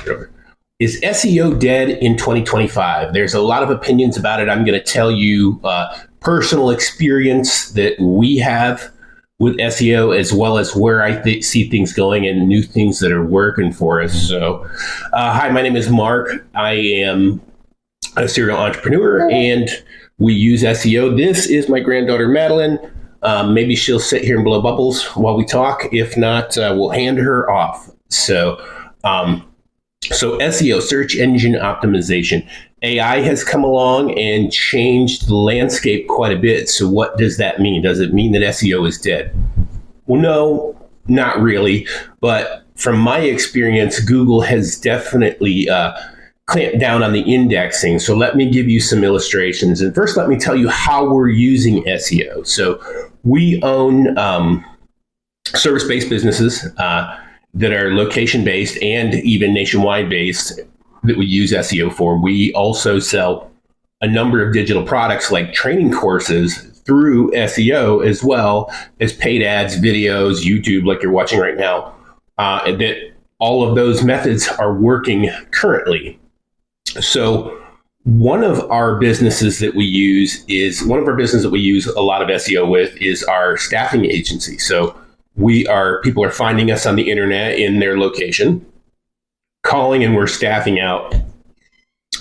Sure. Is SEO dead in 2025? There's a lot of opinions about it. I'm going to tell you personal experience that we have with SEO, as well as where I see things going and new things that are working for us. So, hi, my name is Mark. I am a serial entrepreneur, and we use SEO. This is my granddaughter, Madeline. Maybe she'll sit here and blow bubbles while we talk. If not, we'll hand her off. So SEO, search engine optimization. AI has come along and changed the landscape quite a bit. So what does that mean? Does it mean that SEO is dead? Well, no, not really. But from my experience, Google has definitely clamped down on the indexing. So let me give you some illustrations. And first, let me tell you how we're using SEO. So we own service-based businesses that are location-based and even nationwide-based that we use SEO for. We also sell a number of digital products like training courses through SEO, as well as paid ads, videos, YouTube, like you're watching right now. That all of those methods are working currently. So one of our businesses that we use a lot of SEO with is our staffing agency. So people are finding us on the internet in their location, calling, and we're staffing out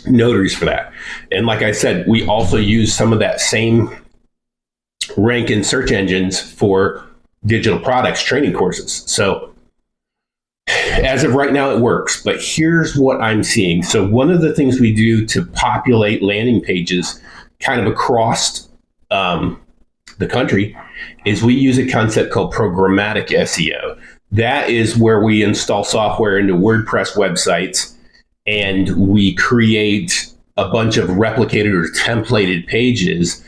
notaries for that. And like I said, we also use some of that same rank in search engines for digital products, training courses. So as of right now, it works, but here's what I'm seeing. So one of the things we do to populate landing pages kind of across the country is we use a concept called programmatic SEO. That is where we install software into WordPress websites and we create a bunch of replicated or templated pages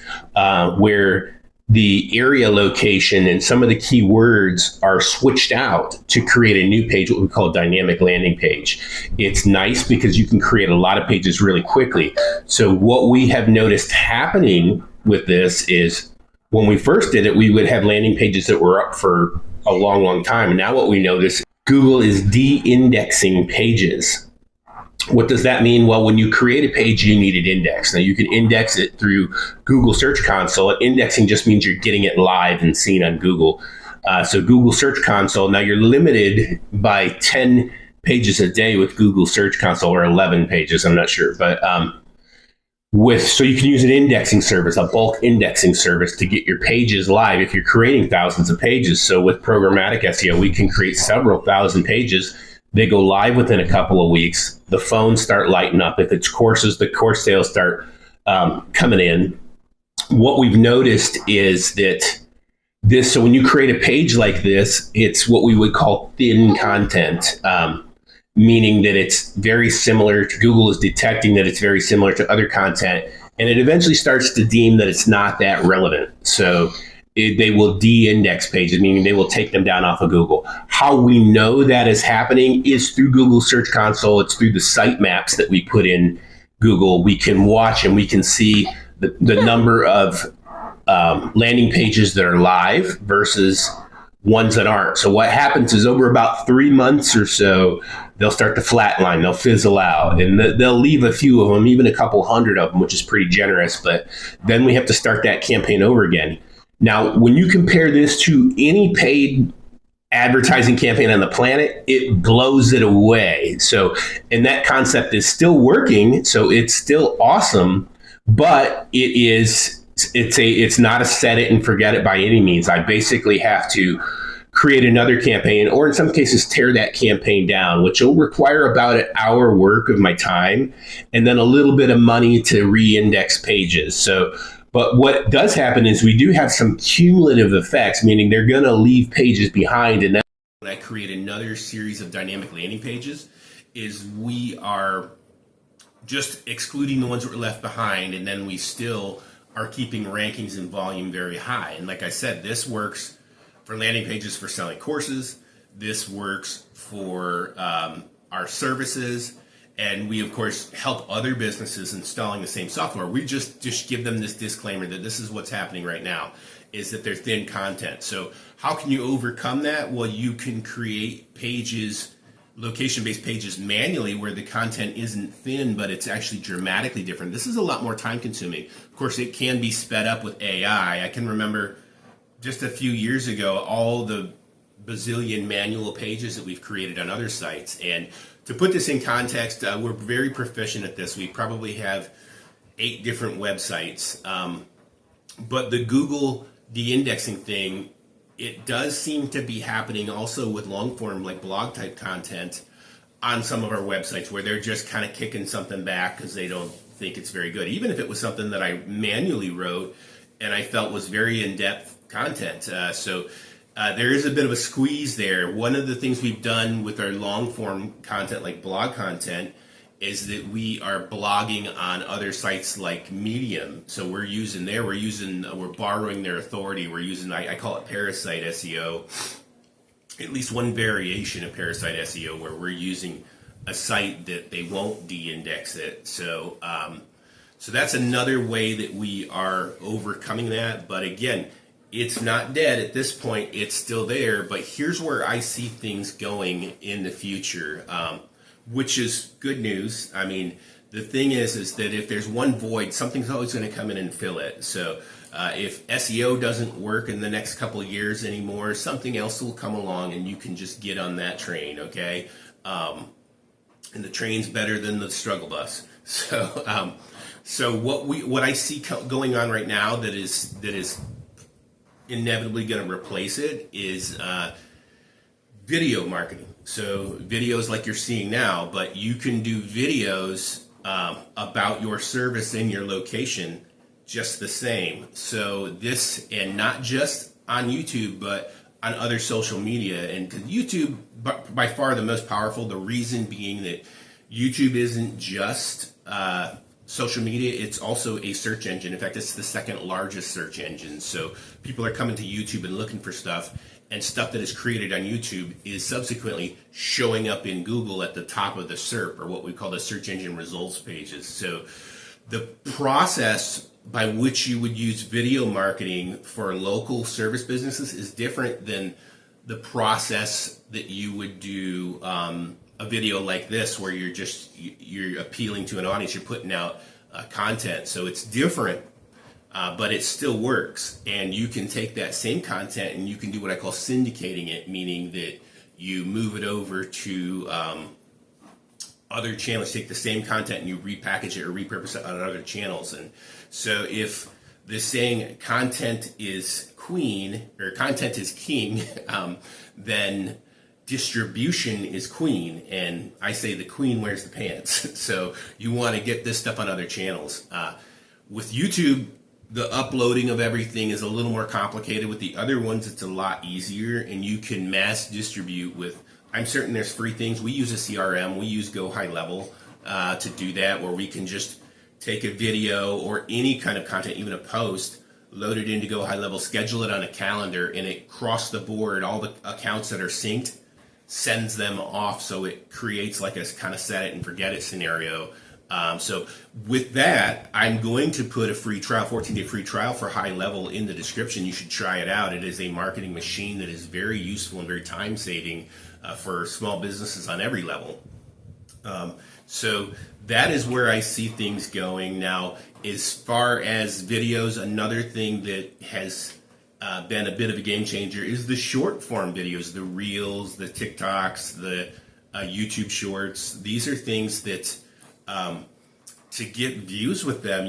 where the area location and some of the keywords are switched out to create a new page, what we call a dynamic landing page. It's nice because you can create a lot of pages really quickly. So what we have noticed happening with this is when we first did it, we would have landing pages that were up for a long, long time. And now what we notice, Google is de-indexing pages. What does that mean? Well, when you create a page, you need it indexed. Now, you can index it through Google Search Console. Indexing just means you're getting it live and seen on Google. So Google Search Console, now you're limited by 10 pages a day with Google Search Console, or 11 pages, I'm not sure. But so you can use an indexing service, a bulk indexing service, to get your pages live if you're creating thousands of pages. So with programmatic SEO, we can create several thousand pages. They go live within a couple of weeks. The phones start lighting up. If it's courses, the course sales start coming in. What we've noticed is that so when you create a page like this, it's what we would call thin content, meaning that it's very similar to, Google is detecting that it's very similar to other content, and it eventually starts to deem that it's not that relevant. So they will de-index pages, meaning they will take them down off of Google. How we know that is happening is through Google Search Console. It's through the sitemaps that we put in Google. We can watch and we can see the number of landing pages that are live versus ones that aren't. So what happens is over about 3 months or so, they'll start to flatline, they'll fizzle out, and they'll leave a few of them, even a couple hundred of them, which is pretty generous. But then we have to start that campaign over again. Now, when you compare this to any paid advertising campaign on the planet, it blows it away. So, and that concept is still working. So it's still awesome, but it's not a set it and forget it by any means. I basically have to create another campaign, or in some cases tear that campaign down, which will require about an hour work of my time and then a little bit of money to re-index pages. So, but what does happen is we do have some cumulative effects, meaning they're going to leave pages behind. And then when I create another series of dynamic landing pages, is we are just excluding the ones that were left behind, and then we still are keeping rankings and volume very high. And like I said, this works for landing pages for selling courses. This works for our services. And we, of course, help other businesses installing the same software. We just give them this disclaimer that this is what's happening right now, is that they're thin content. So how can you overcome that? Well, you can create pages location-based pages manually where the content isn't thin, but it's actually dramatically different. This is a lot more time-consuming. Of course, it can be sped up with AI. I can remember just a few years ago, all the bazillion manual pages that we've created on other sites. And to put this in context, we're very proficient at this. We probably have 8 different websites. But the Google de-indexing thing, it does seem to be happening also with long form, like blog type content on some of our websites where they're just kind of kicking something back because they don't think it's very good. Even if it was something that I manually wrote and I felt was very in-depth content. So there is a bit of a squeeze there. One of the things we've done with our long form content, like blog content, is that we are blogging on other sites like Medium. So we're borrowing their authority. We're using, I call it parasite SEO, at least one variation of parasite SEO where we're using a site that they won't de-index it. So that's another way that we are overcoming that. But again, it's not dead at this point. It's still there. But here's where I see things going in the future. Which is good news. I mean, the thing is that if there's one void, something's always going to come in and fill it. So if SEO doesn't work in the next couple of years anymore, something else will come along and you can just get on that train, okay? And the train's better than the struggle bus. So what I see going on right now that is inevitably going to replace it is video marketing. So videos like you're seeing now, but you can do videos about your service and your location just the same. So this, and not just on YouTube, but on other social media. And YouTube, by far the most powerful, the reason being that YouTube isn't just social media, it's also a search engine. In fact, it's the second largest search engine. So people are coming to YouTube and looking for stuff. And stuff that is created on YouTube is subsequently showing up in Google at the top of the SERP, or what we call the search engine results pages. So the process by which you would use video marketing for local service businesses is different than the process that you would do a video like this, where you're appealing to an audience, you're putting out content. So it's different. But it still works, and you can take that same content and you can do what I call syndicating it, meaning that you move it over to other channels, take the same content and you repackage it or repurpose it on other channels. And so if the saying content is queen or content is king, then distribution is queen, and I say the queen wears the pants. So you want to get this stuff on other channels. With YouTube, the uploading of everything is a little more complicated. With the other ones, it's a lot easier, and you can mass distribute with, I'm certain there's free things. We use a CRM. We use Go High Level to do that, where we can just take a video or any kind of content, even a post, load it into Go High Level, schedule it on a calendar, and it across the board, all the accounts that are synced, sends them off. So it creates like a kind of set it and forget it scenario. So with that, I'm going to put a free trial, 14-day free trial for High Level in the description. You should try it out. It is a marketing machine that is very useful and very time-saving for small businesses on every level. So that is where I see things going. Now, as far as videos, another thing that has been a bit of a game changer is the short form videos, the Reels, the TikToks, the YouTube Shorts. These are things that to get views with them,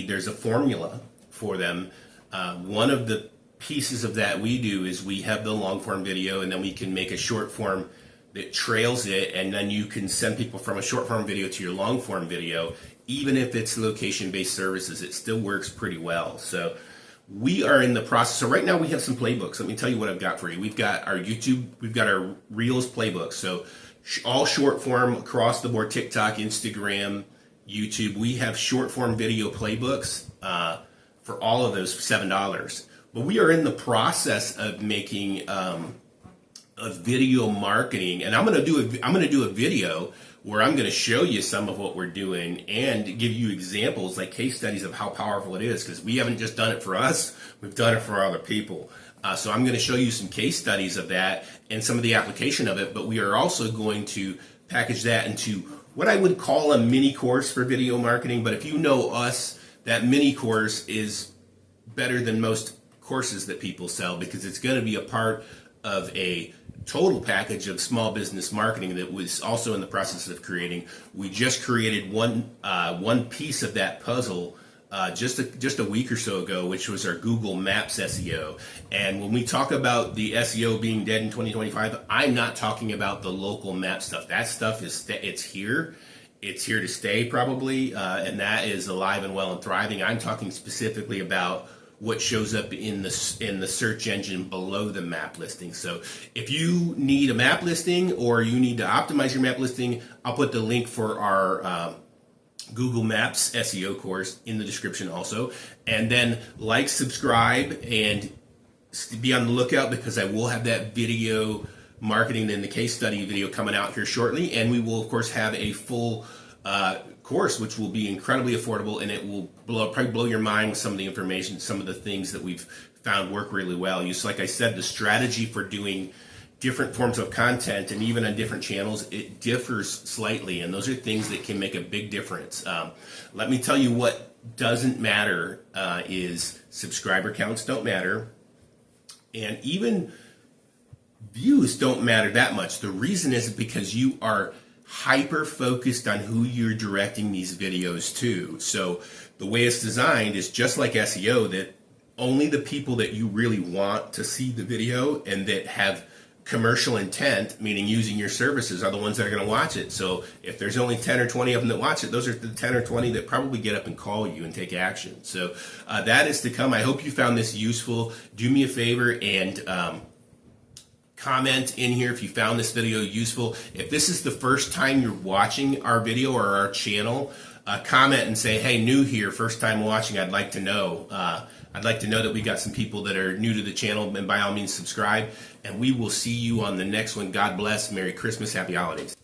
there's a formula for them. One of the pieces of that we do is we have the long form video, and then we can make a short form that trails it, and then you can send people from a short form video to your long form video. Even if it's location based services, it still works pretty well. So we are in the process. So right now we have some playbooks. Let me tell you what I've got for you. We've got our YouTube, we've got our Reels playbook. So all short form across the board, TikTok, Instagram, YouTube. We have short form video playbooks for all of those for $7. But we are in the process of making a video marketing, and I'm going to do a video where I'm going to show you some of what we're doing and give you examples, like case studies of how powerful it is, because we haven't just done it for us, we've done it for other people. So I'm going to show you some case studies of that and some of the application of it, but we are also going to package that into what I would call a mini course for video marketing. But if you know us, that mini course is better than most courses that people sell, because it's going to be a part of a total package of small business marketing that was also in the process of creating. We just created one piece of that puzzle just a week or so ago, which was our Google Maps SEO. And when we talk about the SEO being dead in 2025, I'm not talking about the local map stuff. That stuff it's here. It's here to stay probably, and that is alive and well and thriving. I'm talking specifically about what shows up in the search engine below the map listing. So if you need a map listing or you need to optimize your map listing, I'll put the link for our Google Maps SEO course in the description also. And then like, subscribe, and be on the lookout, because I will have that video marketing and the case study video coming out here shortly. And we will of course have a full course, which will be incredibly affordable, and it will probably blow your mind with some of the information, some of the things that we've found work really well. Just like I said, the strategy for doing different forms of content, and even on different channels, it differs slightly, and those are things that can make a big difference. Let me tell you what doesn't matter is subscriber counts don't matter, and even views don't matter that much. The reason is because you are hyper focused on who you're directing these videos to. So the way it's designed is just like SEO, that only the people that you really want to see the video and that have commercial intent, meaning using your services, are the ones that are going to watch it. So if there's only 10 or 20 of them that watch it, those are the 10 or 20 that probably get up and call you and take action. So that is to come. I hope you found this useful. Do me a favor and comment in here if you found this video useful. If this is the first time you're watching our video or our channel, comment and say, hey, new here, first time watching, I'd like to know. I'd like to know that we got some people that are new to the channel, and by all means subscribe, and we will see you on the next one. God bless. Merry Christmas. Happy holidays.